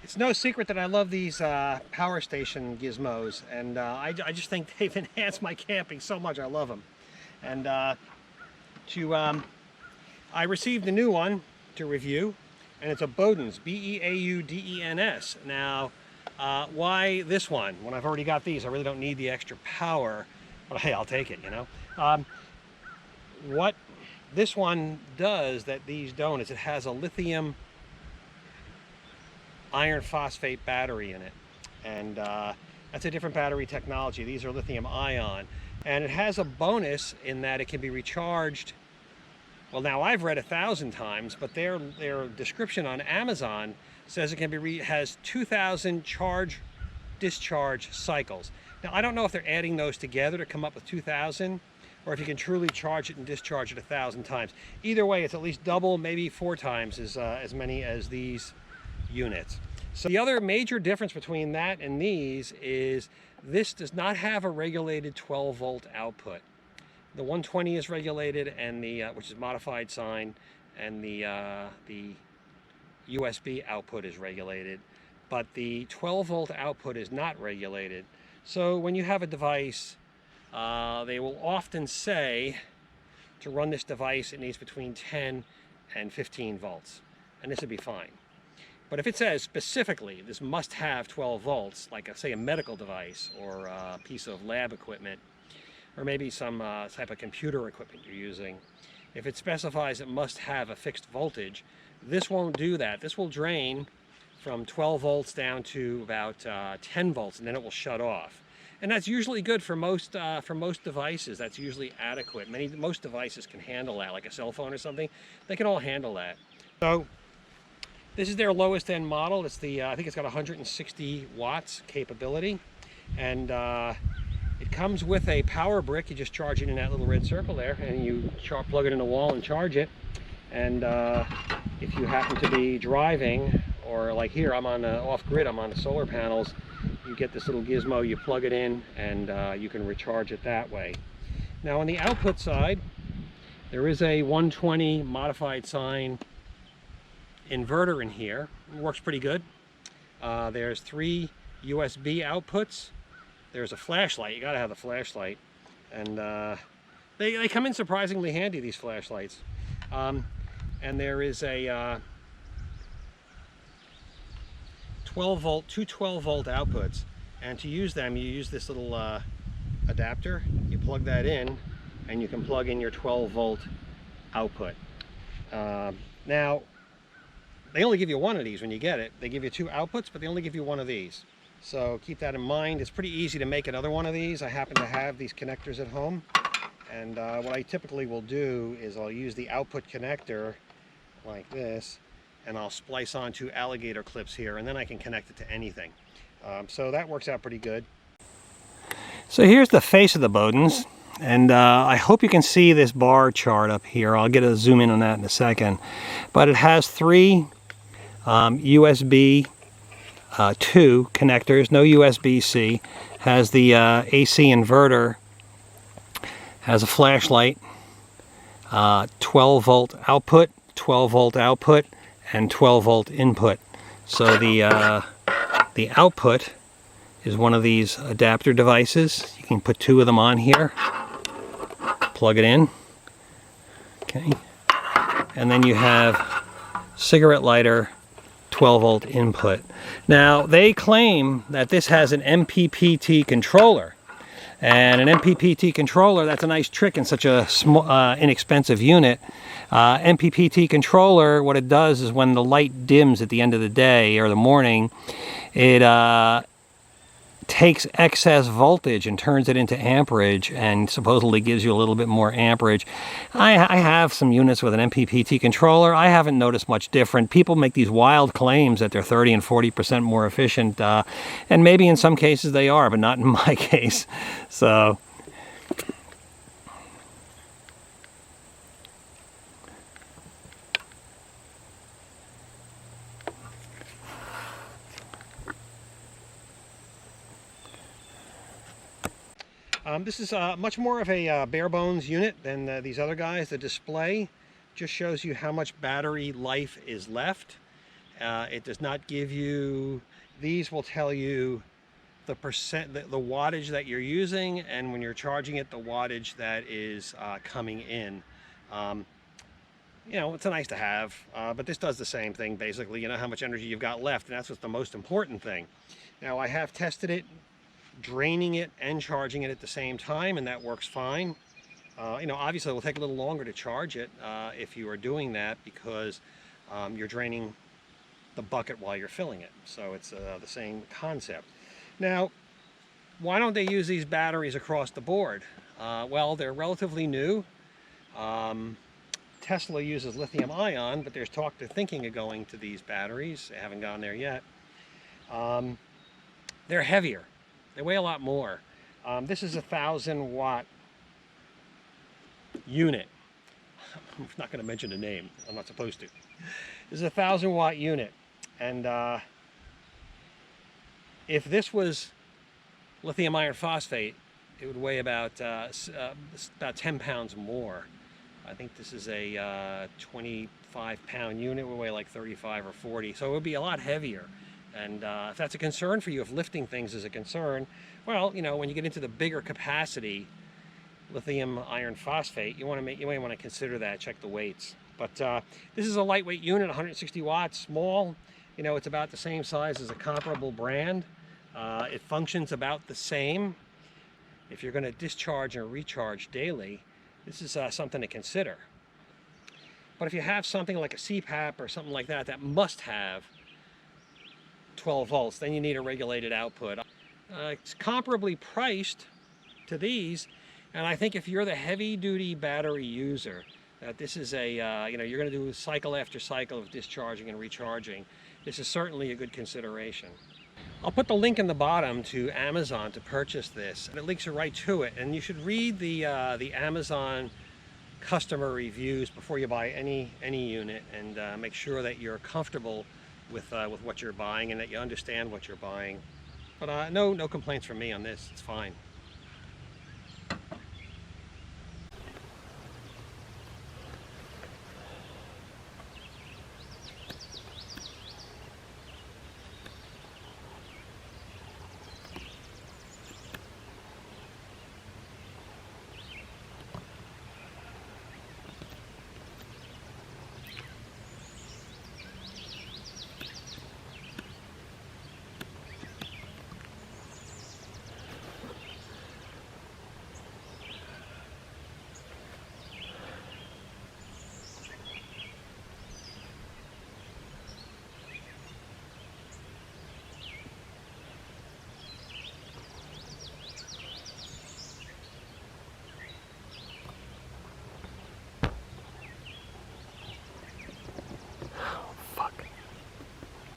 It's no secret that I love these power station gizmos, and I just think they've enhanced my camping so much. I love them. And I received a new one to review, and it's a Beaudens, B-E-A-U-D-E-N-S. Now, why this one? When I've already got these, I really don't need the extra power, but hey, I'll take it, you know. What this one does that these don't is it has a lithium iron phosphate battery in it, and that's a different battery technology. These are lithium ion, and it has a bonus in that it can be recharged. Well, now I've read 1,000 times, but their description on Amazon says it can be has 2,000 charge discharge cycles. Now I don't know if they're adding those together to come up with 2,000, or if you can truly charge it and discharge it 1,000 times. Either way, it's at least double, maybe 4 times as many as these units. So the other major difference between that and these is this does not have a regulated 12-volt output. The 120 is regulated, and the which is modified sine, and the USB output is regulated, but the 12-volt output is not regulated. So when you have a device, they will often say to run this device it needs between 10 and 15 volts, and this would be fine. But if it says specifically this must have 12 volts, like say a medical device or a piece of lab equipment, or maybe some type of computer equipment you're using, if it specifies it must have a fixed voltage, this won't do that. This will drain from 12 volts down to about 10 volts, and then it will shut off. And that's usually good for most devices. That's usually adequate. Most devices can handle that, like a cell phone or something. They can all handle that. So this is their lowest end model. It's the I think it's got 160 watts capability, and it comes with a power brick. You just charge it in that little red circle there, and you plug it in the wall and charge it. And if you happen to be driving, or like here, I'm on off-grid, I'm on the solar panels, you get this little gizmo, you plug it in, and you can recharge it that way. Now on the output side, there is a 120 modified sine inverter in here. It works pretty good. There's 3 USB outputs. There's a flashlight. You gotta have the flashlight, and they come in surprisingly handy, these flashlights. And there is a 12 volt, 2 12 volt outputs, and to use them you use this little adapter. You plug that in, and you can plug in your 12 volt output. Now they only give you one of these when you get it. They give you 2 outputs, but they only give you one of these. So keep that in mind. It's pretty easy to make another one of these. I happen to have these connectors at home, and what I typically will do is I'll use the output connector like this, and I'll splice onto alligator clips here, and then I can connect it to anything. So that works out pretty good. So here's the face of the Beaudens, and I hope you can see this bar chart up here. I'll get a zoom in on that in a second. But it has 3 USB 2 connectors, no USB-C, has the AC inverter, has a flashlight, 12 volt output, 12 volt output, and 12 volt input. So the output is one of these adapter devices. You can put 2 of them on here, plug it in, okay, and then you have cigarette lighter, 12 volt input. Now they claim that this has an MPPT controller, and an MPPT controller, that's a nice trick in such a small, inexpensive unit. MPPT controller, what it does is when the light dims at the end of the day or the morning, it takes excess voltage and turns it into amperage, and supposedly gives you a little bit more amperage. I have some units with an MPPT controller. I haven't noticed much different. People make these wild claims that they're 30 and 40% more efficient, and maybe in some cases they are, but not in my case. So this is much more of a bare bones unit than these other guys. The display just shows you how much battery life is left, It does not give you, these will tell you the percent, the wattage that you're using, and when you're charging it, the wattage that is coming in. You know, it's a nice to have, but this does the same thing basically. You know how much energy you've got left, and that's what's the most important thing. Now, I have tested it, draining it and charging it at the same time, and that works fine. You know, obviously it will take a little longer to charge it if you are doing that, because you're draining the bucket while you're filling it. So it's the same concept. Now, why don't they use these batteries across the board? Well, they're relatively new. Tesla uses lithium ion, but there's talk they're thinking of going to these batteries. They haven't gone there yet. They're heavier. They weigh a lot more. This is a 1,000-watt unit. I'm not going to mention the name. I'm not supposed to. This is a 1,000-watt unit. And if this was lithium iron phosphate, it would weigh about 10 pounds more. I think this is a 25-pound unit. It would weigh like 35 or 40. So it would be a lot heavier. And if that's a concern for you, if lifting things is a concern, well, you know, when you get into the bigger capacity lithium iron phosphate, you may want to consider that. Check the weights. But this is a lightweight unit, 160 watts, small. You know, it's about the same size as a comparable brand. It functions about the same. If you're going to discharge and recharge daily, this is something to consider. But if you have something like a CPAP or something like that that must have 12 volts, then you need a regulated output. It's comparably priced to these, and I think if you're the heavy-duty battery user, that this is a, you know, you're going to do cycle after cycle of discharging and recharging, this is certainly a good consideration. I'll put the link in the bottom to Amazon to purchase this, and it links you right to it. And you should read the Amazon customer reviews before you buy any unit, and make sure that you're comfortable with what you're buying and that you understand what you're buying. But no complaints from me on this. It's fine.